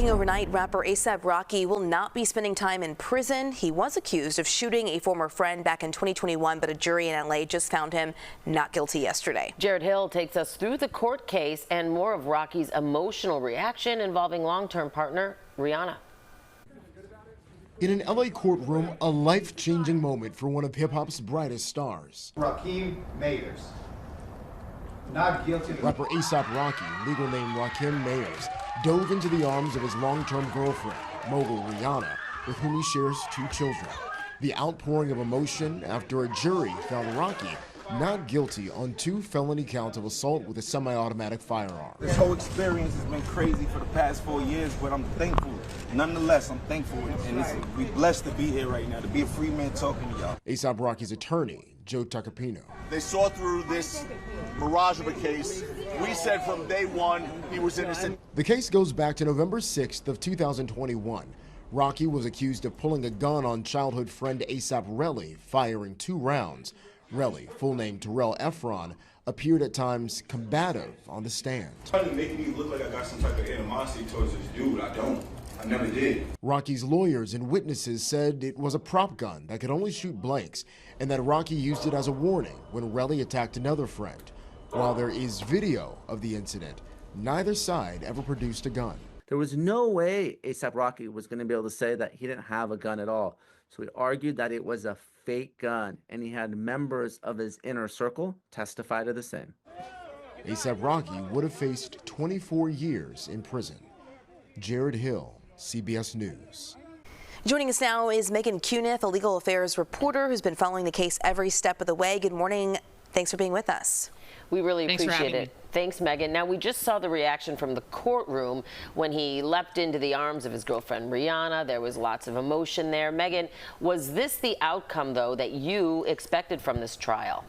Breaking overnight, rapper A$AP Rocky will not be spending time in prison. He was accused of shooting a former friend back in 2021, but a jury in LA just found him not guilty yesterday. Jared Hill takes us through the court case and more of Rocky's emotional reaction involving long-term partner Rihanna. In an LA courtroom, a life-changing moment for one of hip-hop's brightest stars. Rakim Mayers, not guilty. Rapper A$AP Rocky, legal name Rakim Mayers, dove into the arms of his long-term girlfriend, mogul Rihanna, with whom he shares 2 children. The outpouring of emotion after a jury found Rocky not guilty on 2 felony counts of assault with a semi-automatic firearm. This whole experience has been crazy for the past 4 years, but I'm thankful. Nonetheless, I'm thankful, and we're blessed to be here right now, to be a free man talking to y'all. A$AP Rocky's attorney, Joe Tacopino. They saw through this mirage of a case. We said from day one he was innocent. The case goes back to November 6th of 2021. Rocky was accused of pulling a gun on childhood friend A$AP Relly, firing 2 rounds. Relly, full name Terrell Efron, appeared at times combative on the stand. Trying to make me look like I got some type of animosity towards this dude. I don't. I never did. Rocky's lawyers and witnesses said it was a prop gun that could only shoot blanks and that Rocky used it as a warning when Relly attacked another friend. While there is video of the incident, neither side ever produced a gun. There was no way A$AP Rocky was going to be able to say that he didn't have a gun at all. So he argued that it was a fake gun, and he had members of his inner circle testify to the same. A$AP Rocky would have faced 24 years in prison. Jared Hill, CBS News. Joining us now is Meghann Cuniff, a legal affairs reporter who's been following the case every step of the way. Good morning. Thanks for being with us. We really appreciate it. Thanks, Meghann. Now, we just saw the reaction from the courtroom when he leapt into the arms of his girlfriend, Rihanna. There was lots of emotion there. Meghann, was this the outcome, though, that you expected from this trial?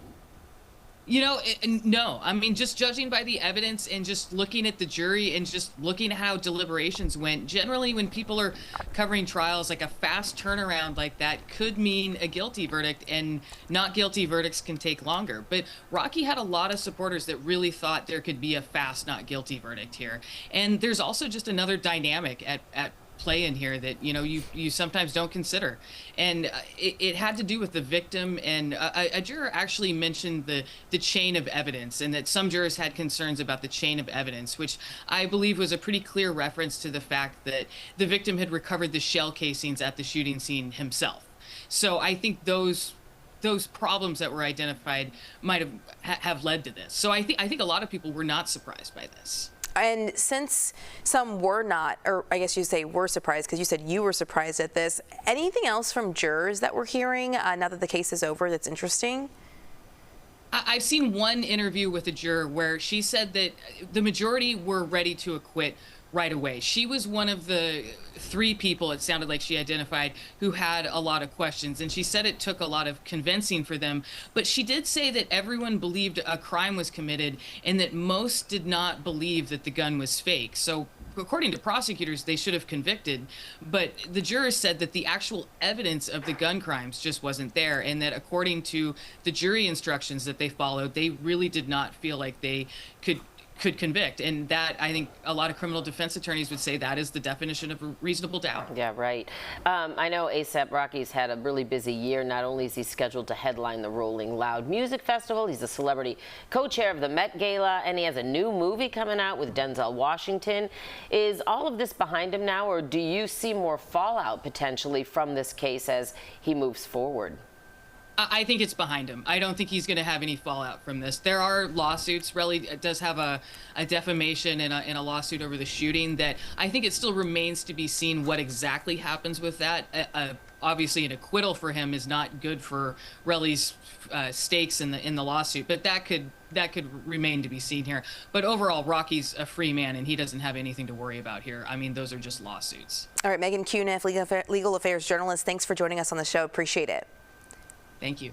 You know, no. I mean, just judging by the evidence and just looking at the jury and just looking at how deliberations went, generally when people are covering trials, like a fast turnaround like that could mean a guilty verdict, and not guilty verdicts can take longer. But Rocky had a lot of supporters that really thought there could be a fast not guilty verdict here. And there's also just another dynamic at play in here that you sometimes don't consider, and it had to do with the victim. And a juror actually mentioned the chain of evidence, and that some jurors had concerns about the chain of evidence, which I believe was a pretty clear reference to the fact that the victim had recovered the shell casings at the shooting scene himself. So I think those problems that were identified might have led to this. So I think a lot of people were not surprised by this. And since some were not, or I guess you say were surprised, because you said you were surprised at this, anything else from jurors that we're hearing now that the case is over that's interesting? I've seen one interview with a juror where she said that the majority were ready to acquit right away. She was one of the 3 people, it sounded like she identified, who had a lot of questions, and she said it took a lot of convincing for them. But she did say that everyone believed a crime was committed and that most did not believe that the gun was fake. So according to prosecutors, they should have convicted, but the jurors said that the actual evidence of the gun crimes just wasn't there, and that according to the jury instructions that they followed, they really did not feel like they could convict. And that, I think a lot of criminal defense attorneys would say, that is the definition of a reasonable doubt. Yeah, right. I know A$AP Rocky's had a really busy year. Not only is he scheduled to headline the Rolling Loud Music Festival, he's the celebrity co-chair of the Met Gala, and he has a new movie coming out with Denzel Washington. Is all of this behind him now, or do you see more fallout potentially from this case as he moves forward? I think it's behind him. I don't think he's going to have any fallout from this. There are lawsuits. Relly does have a defamation and a lawsuit over the shooting that I think it still remains to be seen what exactly happens with that. Obviously, an acquittal for him is not good for Relly's stakes in the lawsuit, but that could remain to be seen here. But overall, Rocky's a free man, and he doesn't have anything to worry about here. I mean, those are just lawsuits. All right, Meghann Cuniff, legal affairs journalist, thanks for joining us on the show. Appreciate it. Thank you.